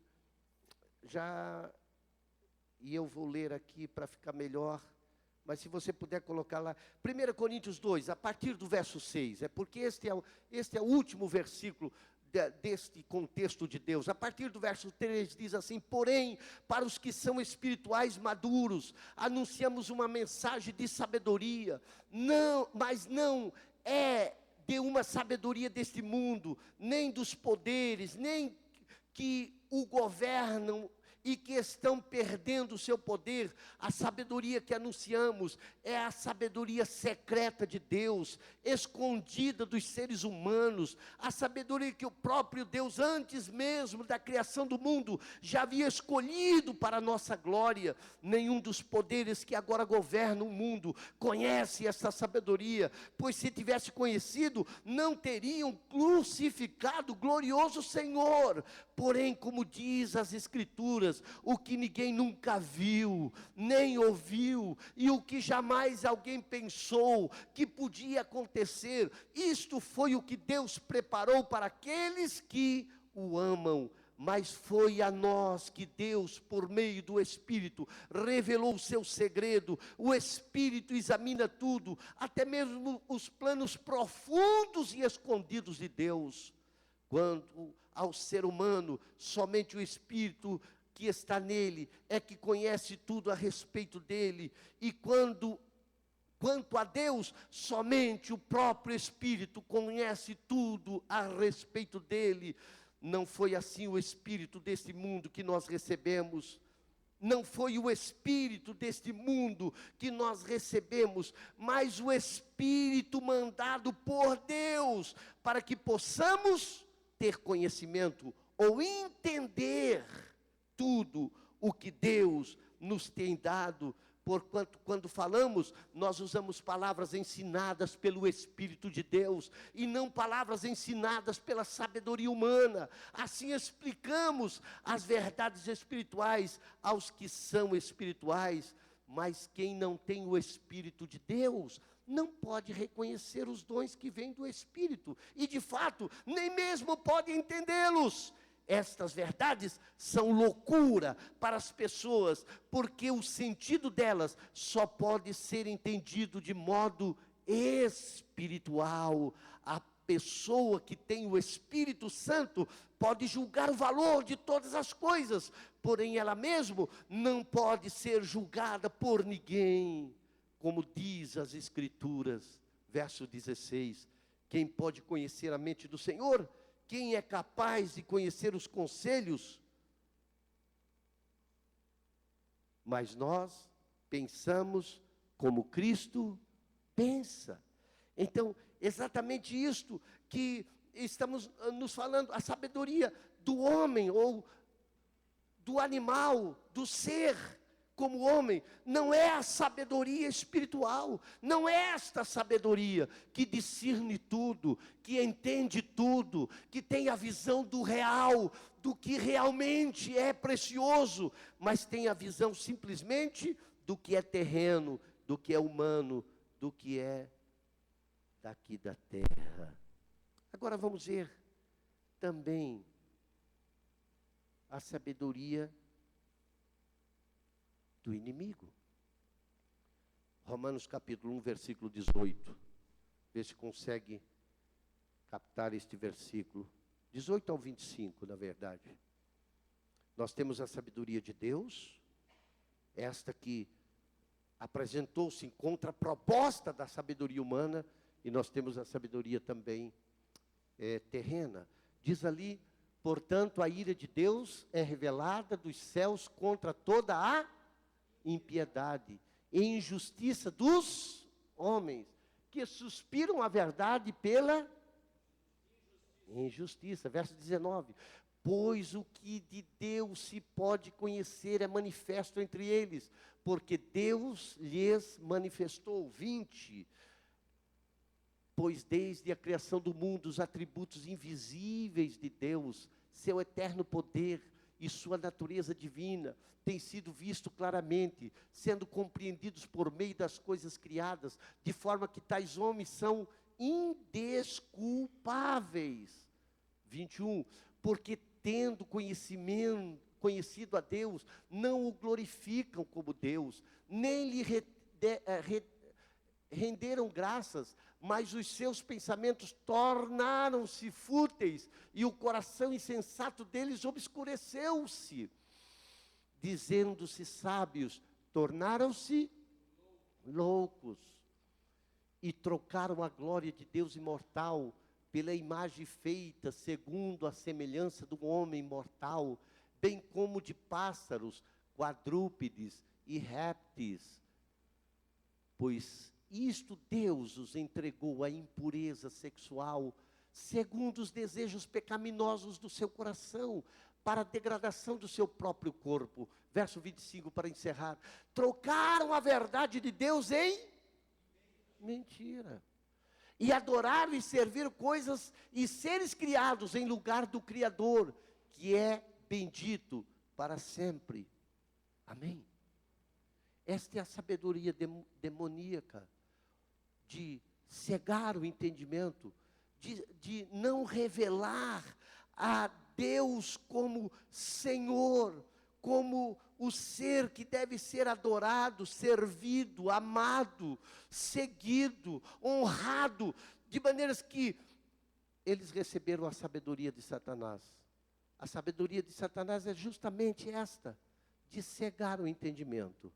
e eu vou ler aqui para ficar melhor, mas se você puder colocar lá, 1 Coríntios 2, a partir do verso 6, porque este é o último versículo deste contexto de Deus. A partir do verso 3 diz assim: porém, para os que são espirituais maduros, anunciamos uma mensagem de sabedoria, mas não é de uma sabedoria deste mundo, nem dos poderes, nem que o governam e que estão perdendo o seu poder. A sabedoria que anunciamos é a sabedoria secreta de Deus, escondida dos seres humanos, a sabedoria que o próprio Deus, antes mesmo da criação do mundo, já havia escolhido para a nossa glória. Nenhum dos poderes que agora governam o mundo conhece essa sabedoria, pois se tivesse conhecido, não teriam crucificado o glorioso Senhor. Porém, como diz as Escrituras, o que ninguém nunca viu, nem ouviu, e o que jamais alguém pensou que podia acontecer, isto foi o que Deus preparou para aqueles que o amam. Mas foi a nós que Deus, por meio do Espírito, revelou o seu segredo. O Espírito examina tudo, até mesmo os planos profundos e escondidos de Deus. Quanto ao ser humano, somente o Espírito que está nele é que conhece tudo a respeito dele. E quanto a Deus, somente o próprio Espírito conhece tudo a respeito dele. Não foi assim o Espírito deste mundo que nós recebemos. Não foi o Espírito deste mundo que nós recebemos, mas o Espírito mandado por Deus, para que possamos ter conhecimento ou entender tudo o que Deus nos tem dado Porquanto, quando falamos, nós usamos palavras ensinadas pelo Espírito de Deus, e não palavras ensinadas pela sabedoria humana. Assim explicamos as verdades espirituais aos que são espirituais, mas quem não tem o Espírito de Deus, não pode reconhecer os dons que vêm do Espírito, e de fato, nem mesmo pode entendê-los. Estas verdades são loucura para as pessoas, porque o sentido delas só pode ser entendido de modo espiritual. A pessoa que tem o Espírito Santo pode julgar o valor de todas as coisas, porém ela mesma não pode ser julgada por ninguém. Como diz as Escrituras, verso 16, quem pode conhecer a mente do Senhor? Quem é capaz de conhecer os conselhos? Mas nós pensamos como Cristo pensa. Então, exatamente isto que estamos nos falando, a sabedoria do homem ou do animal, do ser como homem, não é a sabedoria espiritual, não é esta sabedoria que discerne tudo, que entende tudo, que tem a visão do real, do que realmente é precioso, mas tem a visão simplesmente do que é terreno, do que é humano, do que é daqui da terra. Agora vamos ver também a sabedoria do inimigo. Romanos capítulo 1, versículo 18. Vê se consegue captar este versículo. 18 ao 25, na verdade. Nós temos a sabedoria de Deus, esta que apresentou-se em contraproposta da sabedoria humana, e nós temos a sabedoria também terrena. Diz ali, portanto, a ira de Deus é revelada dos céus contra toda a impiedade e injustiça dos homens, que suspiram a verdade pela injustiça. Verso 19. Pois o que de Deus se pode conhecer é manifesto entre eles, porque Deus lhes manifestou. 20. Pois desde a criação do mundo, os atributos invisíveis de Deus, seu eterno poder e sua natureza divina, têm sido visto claramente, sendo compreendidos por meio das coisas criadas, de forma que tais homens são indesculpáveis. 21. Porque tendo conhecido a Deus, não o glorificam como Deus, nem lhe renderam graças, mas os seus pensamentos tornaram-se fúteis, e o coração insensato deles obscureceu-se. Dizendo-se sábios, tornaram-se loucos, e trocaram a glória de Deus imortal pela imagem feita segundo a semelhança do homem mortal, bem como de pássaros, quadrúpedes e répteis. Pois isto Deus os entregou à impureza sexual, segundo os desejos pecaminosos do seu coração, para a degradação do seu próprio corpo. Verso 25, para encerrar. Trocaram a verdade de Deus em mentira. E adoraram e serviram coisas e seres criados em lugar do Criador, que é bendito para sempre. Amém? Esta é a sabedoria demoníaca, de cegar o entendimento, de não revelar a Deus como Senhor, como o ser que deve ser adorado, servido, amado, seguido, honrado, de maneiras que eles receberam a sabedoria de Satanás. A sabedoria de Satanás é justamente esta, de cegar o entendimento,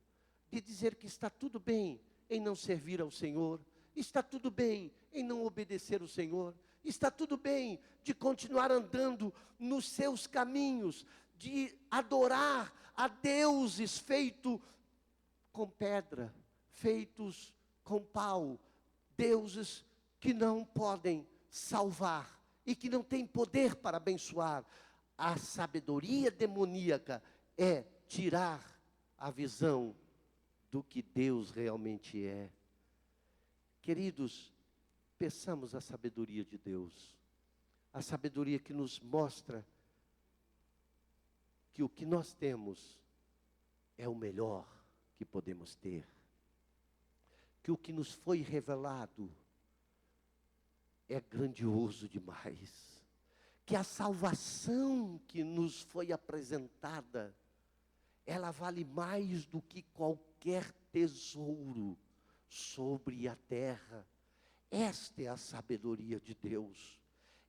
de dizer que está tudo bem em não servir ao Senhor, está tudo bem em não obedecer ao Senhor, está tudo bem de continuar andando nos seus caminhos, de adorar a deuses feitos com pedra, feitos com pau, deuses que não podem salvar e que não têm poder para abençoar. A sabedoria demoníaca é tirar a visão do que Deus realmente é. Queridos, peçamos a sabedoria de Deus. A sabedoria que nos mostra que o que nós temos é o melhor que podemos ter. Que o que nos foi revelado é grandioso demais. Que a salvação que nos foi apresentada, ela vale mais do que qualquer tesouro sobre a terra. Esta é a sabedoria de Deus.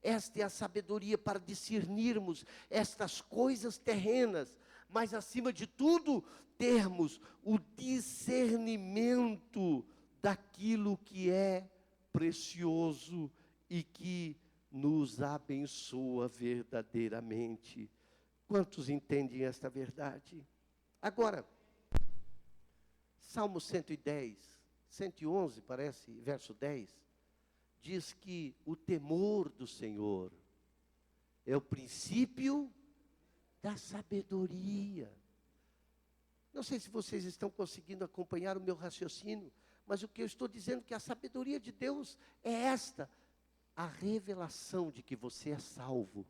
Esta é a sabedoria para discernirmos estas coisas terrenas, mas acima de tudo, termos o discernimento daquilo que é precioso e que nos abençoa verdadeiramente. Quantos entendem esta verdade? Agora, Salmo 110, 111, parece, verso 10, diz que o temor do Senhor é o princípio da sabedoria. Não sei se vocês estão conseguindo acompanhar o meu raciocínio, mas o que eu estou dizendo é que a sabedoria de Deus é esta: a revelação de que você é salvo,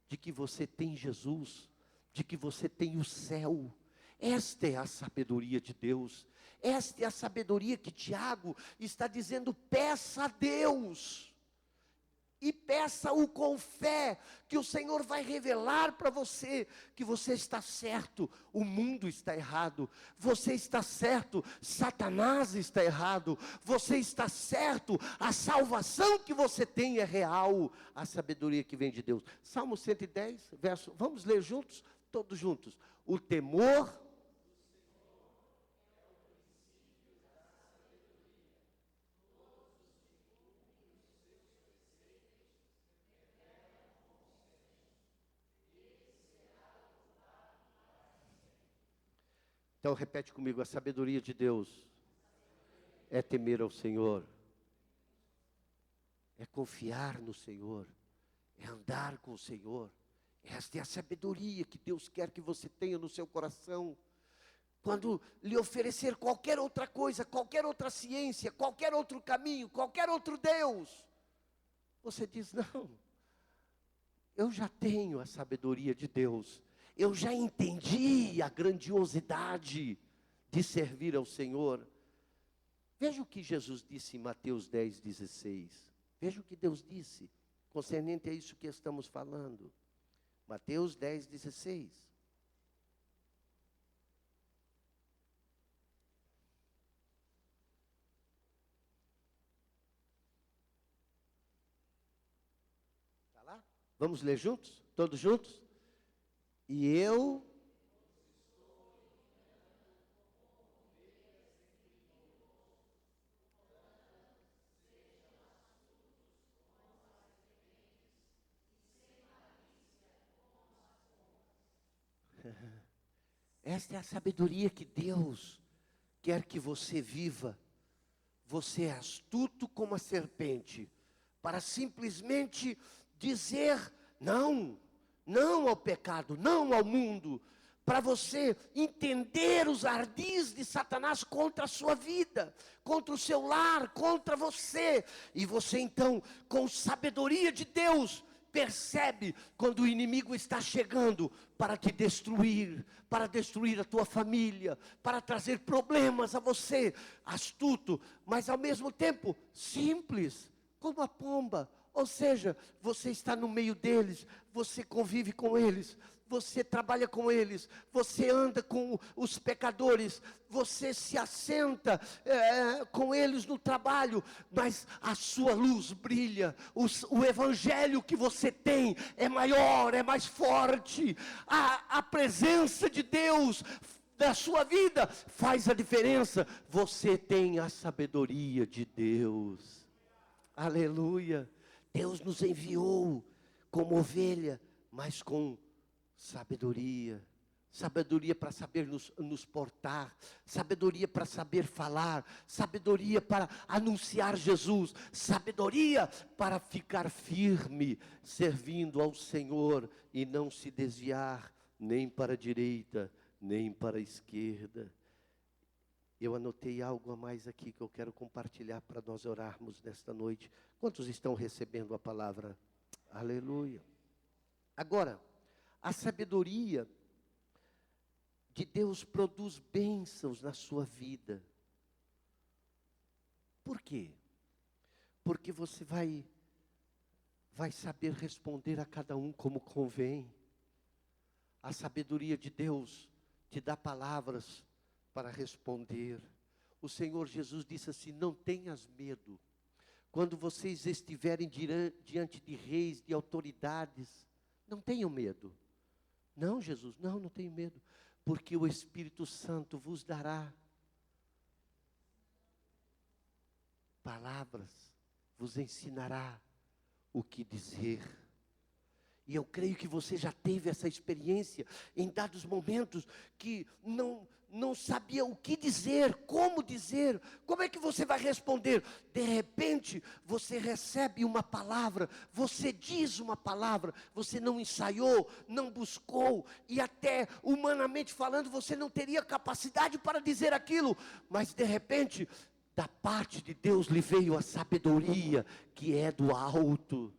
de que você tem Jesus, de que você tem o céu. Esta é a sabedoria de Deus. Esta é a sabedoria que Tiago está dizendo: peça a Deus. E peça-o com fé, que o Senhor vai revelar para você que você está certo, o mundo está errado. Você está certo, Satanás está errado. Você está certo, a salvação que você tem é real. A sabedoria que vem de Deus. Salmo 110, verso, vamos ler juntos? Todos juntos. O temor... Então repete comigo: a sabedoria de Deus é temer ao Senhor, é confiar no Senhor, é andar com o Senhor. Esta é a sabedoria que Deus quer que você tenha no seu coração. Quando lhe oferecer qualquer outra coisa, qualquer outra ciência, qualquer outro caminho, qualquer outro Deus, você diz: não, eu já tenho a sabedoria de Deus. Eu já entendi a grandiosidade de servir ao Senhor. Veja o que Jesus disse em Mateus 10:16. Veja o que Deus disse, concernente a isso que estamos falando. Mateus 10:16. Está lá? Vamos ler juntos? Todos juntos? E eu... Esta é a sabedoria que Deus quer que você viva. Você é astuto como a serpente, para simplesmente dizer não. Não ao pecado, não ao mundo, para você entender os ardis de Satanás contra a sua vida, contra o seu lar, contra você. E você então, com sabedoria de Deus, percebe quando o inimigo está chegando para te destruir, para destruir a tua família, para trazer problemas a você. Astuto, mas ao mesmo tempo simples, como a pomba. Ou seja, você está no meio deles, você convive com eles, você trabalha com eles, você anda com os pecadores, você se assenta com eles no trabalho, mas a sua luz brilha, o evangelho que você tem é maior, é mais forte, a presença de Deus da sua vida faz a diferença. Você tem a sabedoria de Deus. Aleluia. Deus nos enviou como ovelha, mas com sabedoria. Sabedoria para saber nos portar, sabedoria para saber falar, sabedoria para anunciar Jesus, sabedoria para ficar firme, servindo ao Senhor e não se desviar nem para a direita, nem para a esquerda. Eu anotei algo a mais aqui que eu quero compartilhar para nós orarmos nesta noite. Quantos estão recebendo a palavra? Aleluia. Agora, a sabedoria de Deus produz bênçãos na sua vida. Por quê? Porque você vai saber responder a cada um como convém. A sabedoria de Deus te dá palavras para responder. O Senhor Jesus disse assim: não tenhas medo. Quando vocês estiverem diante de reis, de autoridades, não tenham medo. Não, Jesus, não tenho medo. Porque o Espírito Santo vos dará palavras, vos ensinará o que dizer. E eu creio que você já teve essa experiência em dados momentos que não sabia o que dizer, como é que você vai responder? De repente, você recebe uma palavra, você diz uma palavra, você não ensaiou, não buscou, e até humanamente falando, você não teria capacidade para dizer aquilo, mas de repente, da parte de Deus lhe veio a sabedoria que é do alto.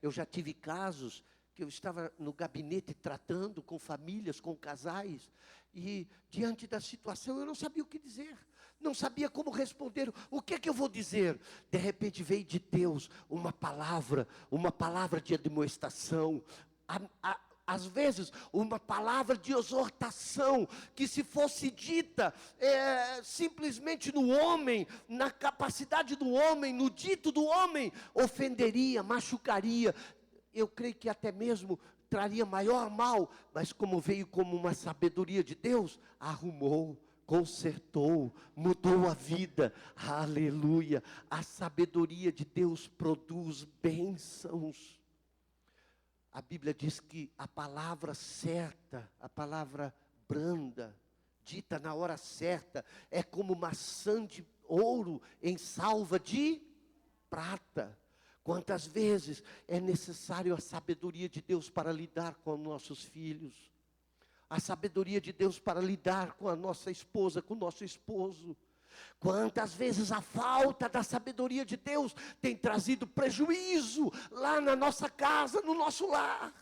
Eu já tive casos que eu estava no gabinete tratando com famílias, com casais, e diante da situação eu não sabia o que dizer, não sabia como responder, o que é que eu vou dizer? De repente veio de Deus uma palavra de admoestação, às vezes uma palavra de exortação, que se fosse dita simplesmente no homem, na capacidade do homem, no dito do homem, ofenderia, machucaria, eu creio que até mesmo traria maior mal, mas como veio como uma sabedoria de Deus, arrumou, consertou, mudou a vida, aleluia. A sabedoria de Deus produz bênçãos. A Bíblia diz que a palavra certa, a palavra branda, dita na hora certa, é como maçã de ouro em salva de prata. Quantas vezes é necessário a sabedoria de Deus para lidar com nossos filhos, a sabedoria de Deus para lidar com a nossa esposa, com o nosso esposo. Quantas vezes a falta da sabedoria de Deus tem trazido prejuízo lá na nossa casa, no nosso lar,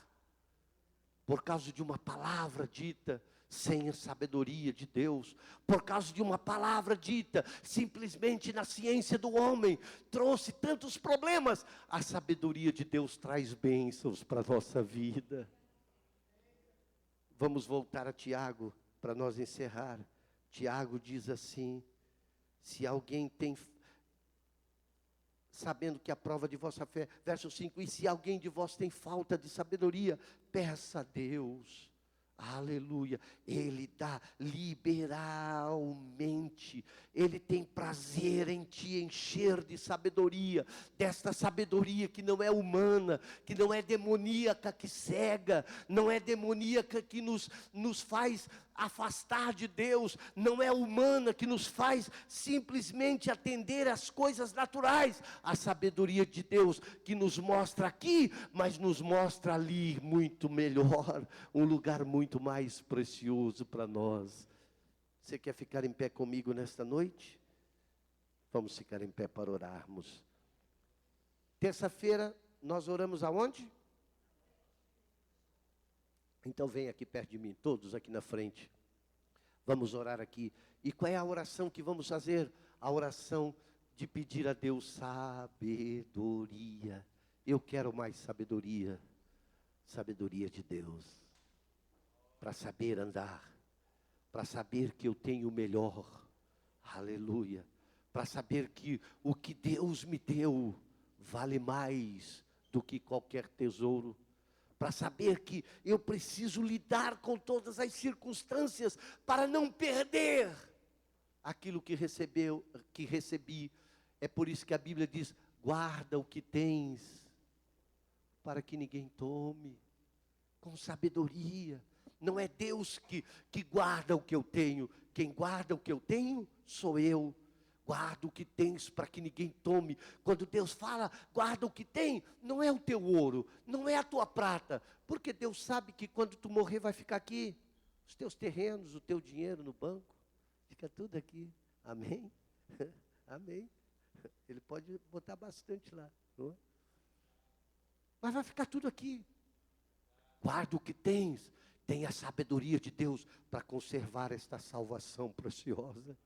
por causa de uma palavra dita sem a sabedoria de Deus, por causa de uma palavra dita simplesmente na ciência do homem, trouxe tantos problemas. A sabedoria de Deus traz bênçãos para a nossa vida. Vamos voltar a Tiago, para nós encerrar. Tiago diz assim: se alguém tem, sabendo que a prova de vossa fé, verso 5, e se alguém de vós tem falta de sabedoria, peça a Deus, aleluia, Ele dá liberalmente, Ele tem prazer em te encher de sabedoria, desta sabedoria que não é humana, que não é demoníaca, que cega, não é demoníaca que nos faz afastar de Deus, não é humana, que nos faz simplesmente atender às coisas naturais. A sabedoria de Deus que nos mostra aqui, mas nos mostra ali muito melhor, um lugar muito mais precioso para nós. Você quer ficar em pé comigo nesta noite? Vamos ficar em pé para orarmos. Terça-feira nós oramos aonde? Então vem aqui perto de mim, todos aqui na frente. Vamos orar aqui. E qual é a oração que vamos fazer? A oração de pedir a Deus sabedoria. Eu quero mais sabedoria. Sabedoria de Deus. Para saber andar. Para saber que eu tenho o melhor. Aleluia. Para saber que o que Deus me deu vale mais do que qualquer tesouro. Para saber que eu preciso lidar com todas as circunstâncias para não perder aquilo que recebi. É por isso que a Bíblia diz: guarda o que tens, para que ninguém tome, com sabedoria. Não é Deus que guarda o que eu tenho, quem guarda o que eu tenho sou eu. Guarda o que tens para que ninguém tome. Quando Deus fala, guarda o que tem, não é o teu ouro, não é a tua prata, porque Deus sabe que quando tu morrer vai ficar aqui, os teus terrenos, o teu dinheiro no banco, Fica tudo aqui. Amém? Amém. Ele pode botar bastante lá. Não é? Mas vai ficar tudo aqui. Guarda o que tens. Tenha a sabedoria de Deus para conservar esta salvação preciosa.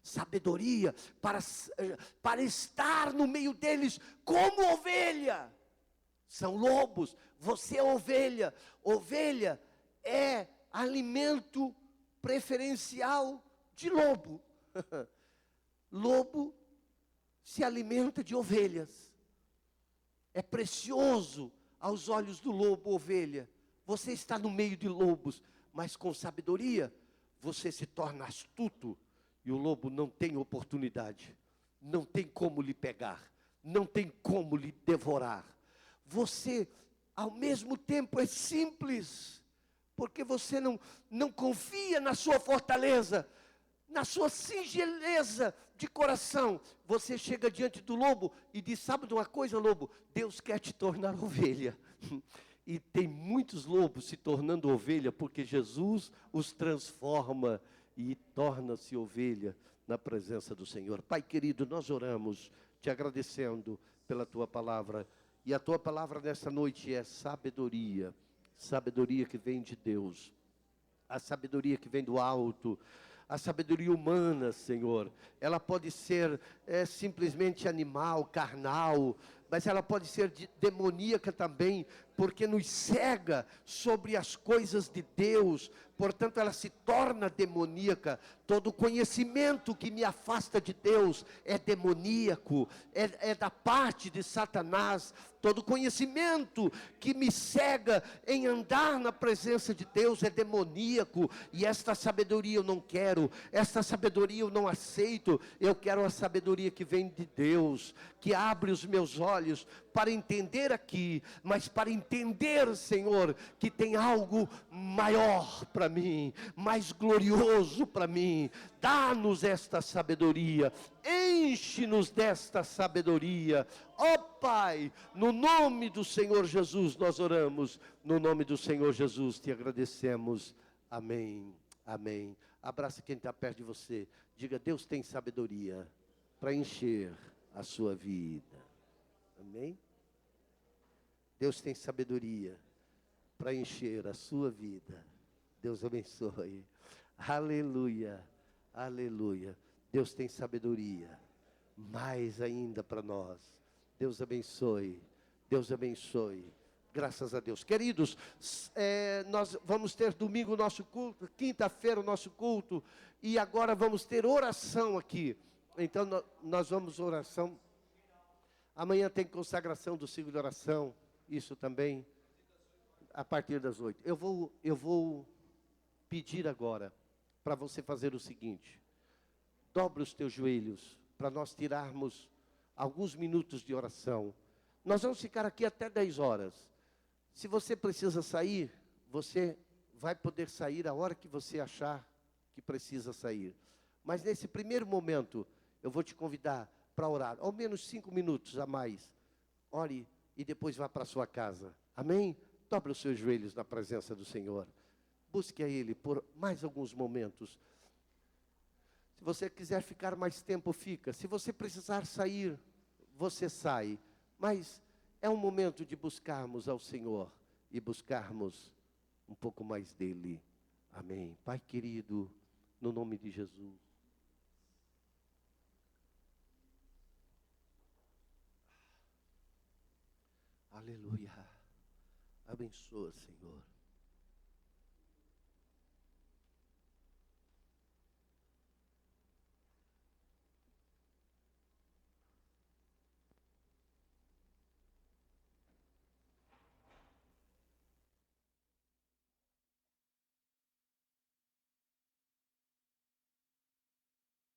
Sabedoria para estar no meio deles como ovelha. São lobos, você é ovelha. Ovelha é alimento preferencial de lobo. Lobo se alimenta de ovelhas. É precioso aos olhos do lobo, ovelha. Você está no meio de lobos, mas com sabedoria, você se torna astuto. E o lobo não tem oportunidade, não tem como lhe pegar, não tem como lhe devorar. Você, ao mesmo tempo, é simples, porque você não confia na sua fortaleza, na sua singeleza de coração. Você chega diante do lobo e diz: sabe de uma coisa, lobo? Deus quer te tornar ovelha. E tem muitos lobos se tornando ovelha, porque Jesus os transforma e torna-se ovelha na presença do Senhor. Pai querido, nós oramos te agradecendo pela tua palavra. E a tua palavra nessa noite é sabedoria. Sabedoria que vem de Deus. A sabedoria que vem do alto. A sabedoria humana, Senhor, ela pode ser simplesmente animal, carnal, mas ela pode ser demoníaca também, porque nos cega sobre as coisas de Deus. Portanto, ela se torna demoníaca. Todo conhecimento que me afasta de Deus é demoníaco, é da parte de Satanás. Todo conhecimento que me cega em andar na presença de Deus é demoníaco. E esta sabedoria eu não quero, esta sabedoria eu não aceito. Eu quero a sabedoria que vem de Deus, que abre os meus olhos para entender aqui, mas para entender, Senhor, que tem algo maior para mim, mais glorioso para mim. Dá-nos esta sabedoria, enche-nos desta sabedoria. Ó Pai, no nome do Senhor Jesus nós oramos, no nome do Senhor Jesus te agradecemos. Amém, amém. Abraça quem está perto de você, diga: Deus tem sabedoria para encher a sua vida. Amém? Deus tem sabedoria para encher a sua vida. Deus abençoe. Aleluia, aleluia. Deus tem sabedoria, mais ainda para nós. Deus abençoe, Deus abençoe. Graças a Deus. Queridos, nós vamos ter domingo o nosso culto, quinta-feira o nosso culto, e agora vamos ter oração aqui. Então nós vamos oração. Amanhã tem consagração do ciclo de oração, isso também, a partir das 8. Eu vou pedir agora para você fazer o seguinte: dobre os teus joelhos, para nós tirarmos alguns minutos de oração. Nós vamos ficar aqui até 10 horas. Se você precisa sair, você vai poder sair a hora que você achar que precisa sair. Mas nesse primeiro momento, eu vou te convidar para orar, ao menos 5 minutos a mais. Ore e depois vá para a sua casa. Amém? Dobre os seus joelhos na presença do Senhor. Busque a Ele por mais alguns momentos. Se você quiser ficar mais tempo, fica. Se você precisar sair, você sai. Mas é um momento de buscarmos ao Senhor e buscarmos um pouco mais dEle. Amém. Pai querido, no nome de Jesus. Aleluia. Abençoa, Senhor.